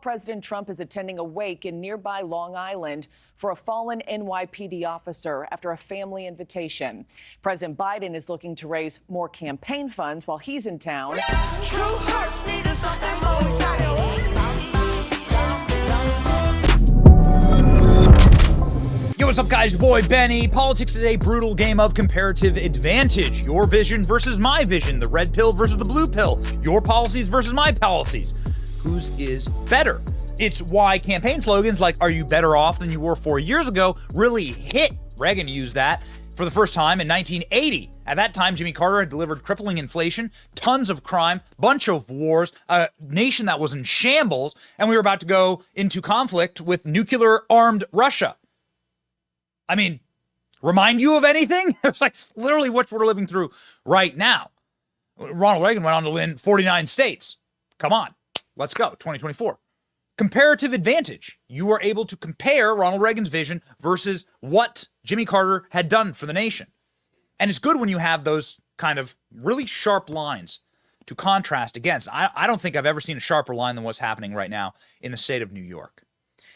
President Trump is attending a wake in nearby Long Island for a fallen NYPD officer after a family invitation. President Biden is looking to raise more campaign funds while he's in town. True hearts need something more exciting. Yo, what's up, guys? Your boy Benny. Politics is a brutal game of comparative advantage. Your vision versus my vision. The red pill versus the blue pill. Your policies versus my policies. Whose is better? It's why campaign slogans like, "Are you better off than you were 4 years ago?" really hit. Reagan used that for the first time in 1980. At that time, Jimmy Carter had delivered crippling inflation, tons of crime, bunch of wars, a nation that was in shambles, and we were about to go into conflict with nuclear-armed Russia. I mean, remind you of anything? It's like literally what we're living through right now. Ronald Reagan went on to win 49 states. Come on, let's go, 2024. Comparative advantage. You were able to compare Ronald Reagan's vision versus what Jimmy Carter had done for the nation. And it's good when you have those kind of really sharp lines to contrast against. I don't think I've ever seen a sharper line than what's happening right now in the state of New York.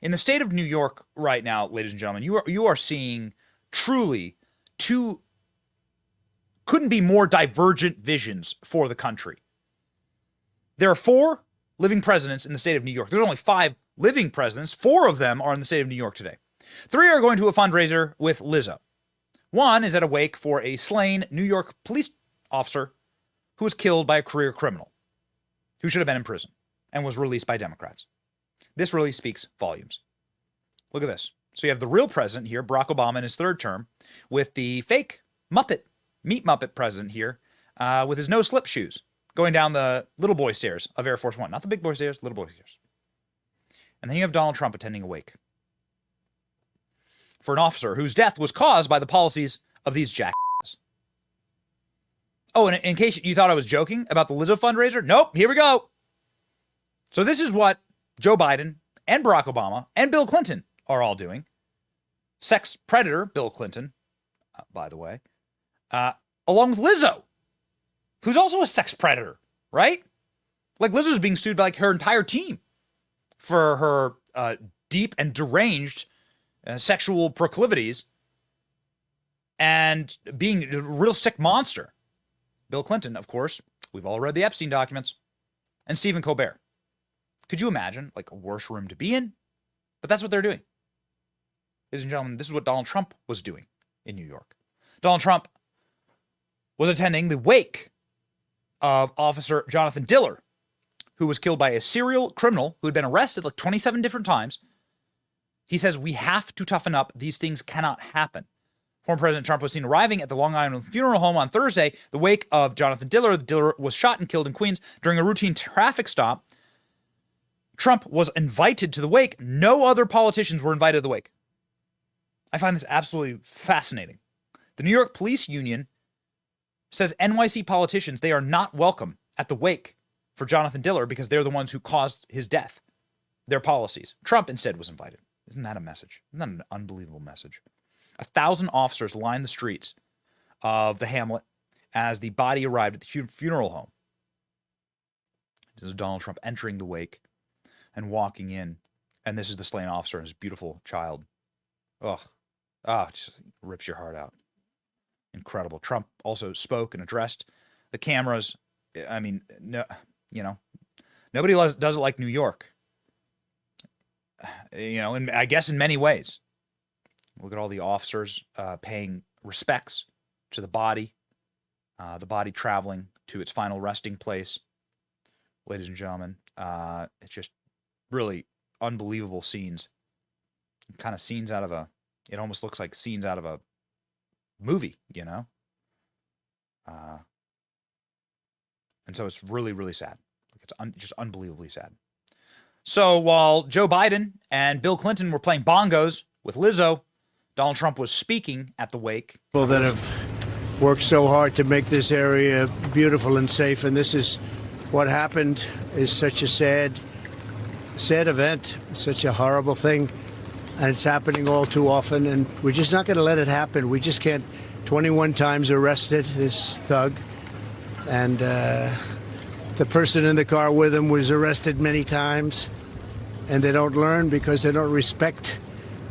In the state of New York right now, ladies and gentlemen, you are seeing truly two couldn't be more divergent visions for the country. There are 4 living presidents in the state of New York. There's only 5 living presidents. 4 of them are in the state of New York today. 3 are going to a fundraiser with Lizzo. 1 is at a wake for a slain New York police officer who was killed by a career criminal who should have been in prison and was released by Democrats. This really speaks volumes. Look at this. So you have the real president here, Barack Obama in his 3rd term, with the fake meat Muppet president here, with his no-slip shoes, going down the little boy stairs of Air Force One. Not the big boy stairs, little boy stairs. And then you have Donald Trump attending a wake for an officer whose death was caused by the policies of these jackasses. Oh, and in case you thought I was joking about the Lizzo fundraiser, nope, here we go. So this is what Joe Biden and Barack Obama and Bill Clinton are all doing. Sex predator Bill Clinton, by the way, along with Lizzo, who's also a sex predator, right? Like Lizzo's being sued by like her entire team for her deep and deranged sexual proclivities and being a real sick monster. Bill Clinton, of course, we've all read the Epstein documents, and Stephen Colbert. Could you imagine like a worse room to be in? But that's what they're doing. Ladies and gentlemen, this is what Donald Trump was doing in New York. Donald Trump was attending the wake of Officer Jonathan Diller, who was killed by a serial criminal who had been arrested like 27 different times. He says, we have to toughen up. These things cannot happen. Former President Trump was seen arriving at the Long Island funeral home on Thursday, the wake of Jonathan Diller. Diller was shot and killed in Queens during a routine traffic stop. Trump was invited to the wake. No other politicians were invited to the wake. I find this absolutely fascinating. The New York Police Union says NYC politicians, they are not welcome at the wake for Jonathan Diller because they're the ones who caused his death. Their policies. Trump instead was invited. Isn't that a message? Isn't that an unbelievable message? 1,000 officers lined the streets of the hamlet as the body arrived at the funeral home. This is Donald Trump entering the wake and walking in, and this is the slain officer and his beautiful child. Ugh. It just rips your heart out. Incredible. Trump also spoke and addressed the cameras. I mean, no, nobody does it like New York. And I guess in many ways. Look at all the officers paying respects to the body traveling to its final resting place. Ladies and gentlemen, it's just really unbelievable scenes. Kind of scenes out of it almost looks like scenes out of a movie, and so it's really, really sad. It's just unbelievably sad. So while Joe Biden and Bill Clinton were playing bongos with Lizzo, Donald Trump was speaking at the wake. People that have worked so hard to make this area beautiful and safe, and this is what happened. Is such a sad event, such a horrible thing, and it's happening all too often, and we're just not going to let it happen. We just can't. 21 times arrested, this thug, and the person in the car with him was arrested many times. and they don't learn because they don't respect.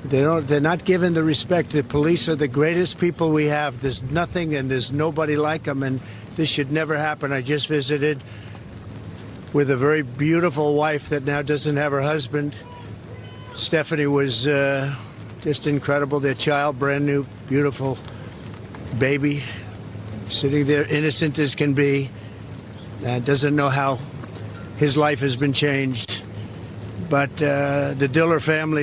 They're not given the respect. The police are the greatest people we have. There's nothing and there's nobody like them, and this should never happen. I just visited with a very beautiful wife that now doesn't have her husband. Stephanie was just incredible. Their child, brand new, beautiful baby, sitting there innocent as can be, doesn't know how his life has been changed. But the Diller family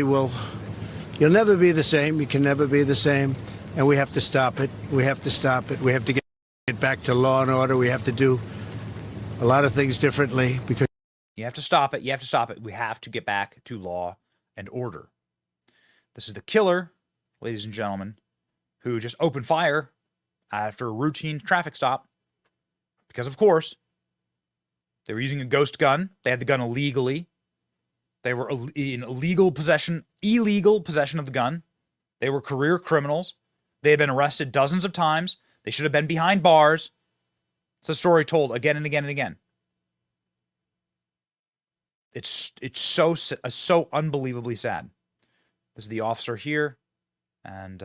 you'll never be the same. You can never be the same. And we have to stop it. We have to stop it. We have to get back to law and order. We have to do a lot of things differently because you have to stop it. You have to stop it. We have to get back to law and order. This is the killer, ladies and gentlemen, who just opened fire after a routine traffic stop because, of course, they were using a ghost gun. They had the gun illegally. They were in illegal possession of the gun. They were career criminals. They had been arrested dozens of times. They should have been behind bars. It's a story told again and again and again. It's so unbelievably sad. This is the officer here, and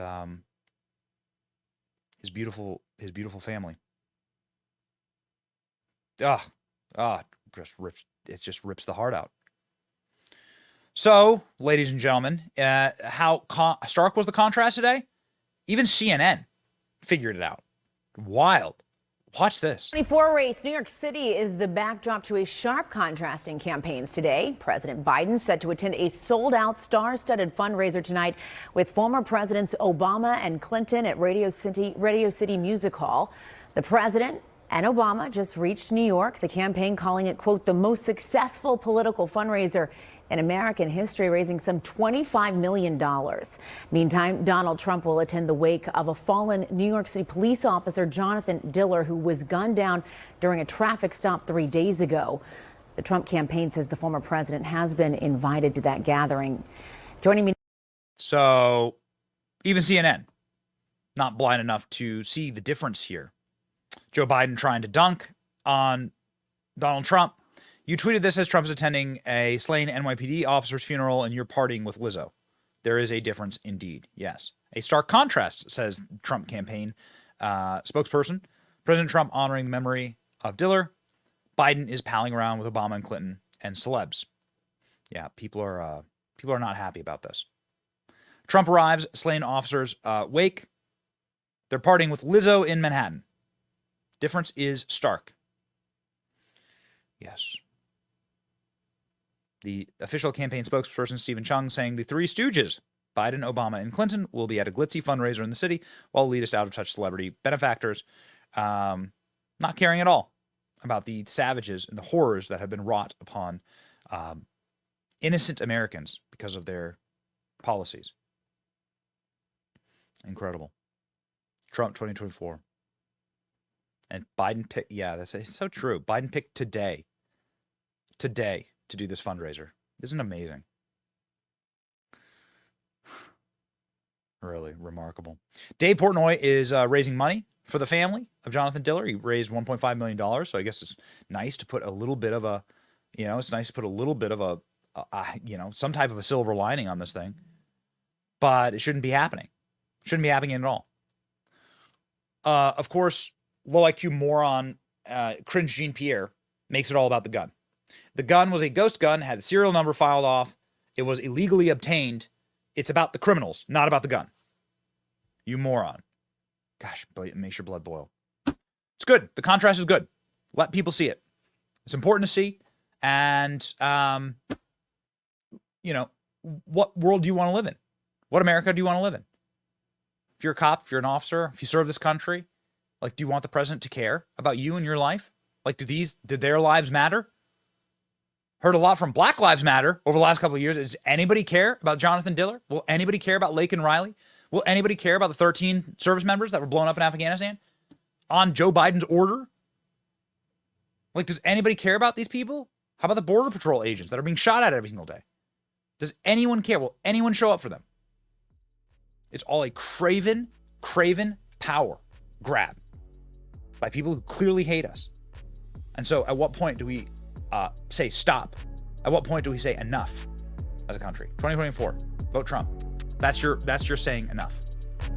his beautiful family. It just rips the heart out. So, ladies and gentlemen, how stark was the contrast today? Even CNN figured it out. Wild. Watch this. 24 race. New York City is the backdrop to a sharp contrast in campaigns today. President Biden set to attend a sold-out, star-studded fundraiser tonight with former Presidents Obama and Clinton at Radio City Music Hall. The president and Obama just reached New York, the campaign calling it, quote, the most successful political fundraiser in American history, raising some $25 million. Meantime, Donald Trump will attend the wake of a fallen New York City police officer, Jonathan Diller, who was gunned down during a traffic stop 3 days ago. The Trump campaign says the former president has been invited to that gathering. Joining me. So even CNN, not blind enough to see the difference here. Joe Biden trying to dunk on Donald Trump. You tweeted this as Trump is attending a slain NYPD officer's funeral and you're partying with Lizzo. There is a difference indeed. Yes. A stark contrast, says Trump campaign spokesperson. President Trump honoring the memory of Diller. Biden is palling around with Obama and Clinton and celebs. Yeah, people are not happy about this. Trump arrives, slain officer's wake. They're partying with Lizzo in Manhattan. Difference is stark. Yes. The official campaign spokesperson, Stephen Chung, saying the three stooges, Biden, Obama, and Clinton, will be at a glitzy fundraiser in the city, while elitist out-of-touch celebrity benefactors not caring at all about the savages and the horrors that have been wrought upon innocent Americans because of their policies. Incredible. Trump 2024. And Biden picked, it's so true. Biden picked today to do this fundraiser. Isn't it amazing? Really remarkable. Dave Portnoy is raising money for the family of Jonathan Diller. He raised $1.5 million. So I guess it's nice to put a little bit of a, some type of a silver lining on this thing. But it shouldn't be happening. Shouldn't be happening at all. Of course, low IQ moron, cringe Jean Pierre makes it all about the gun. The gun was a ghost gun, had a serial number filed off. It was illegally obtained. It's about the criminals, not about the gun. You moron. Gosh, it makes your blood boil. It's good. The contrast is good. Let people see it. It's important to see. And, what world do you want to live in? What America do you want to live in? If you're a cop, if you're an officer, if you serve this country, do you want the president to care about you and your life? Did their lives matter? Heard a lot from Black Lives Matter over the last couple of years. Does anybody care about Jonathan Diller? Will anybody care about Laken Riley? Will anybody care about the 13 service members that were blown up in Afghanistan on Joe Biden's order? Does anybody care about these people? How about the Border Patrol agents that are being shot at every single day? Does anyone care? Will anyone show up for them? It's all a craven power grab by people who clearly hate us. And so at what point do we say stop? At what point do we say enough? as a country. 2024, vote Trump. That's your saying enough.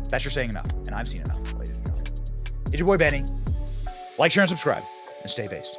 That's your saying enough. And I've seen enough, ladies and gentlemen. It's your boy Benny. Like, share, and subscribe, and stay based.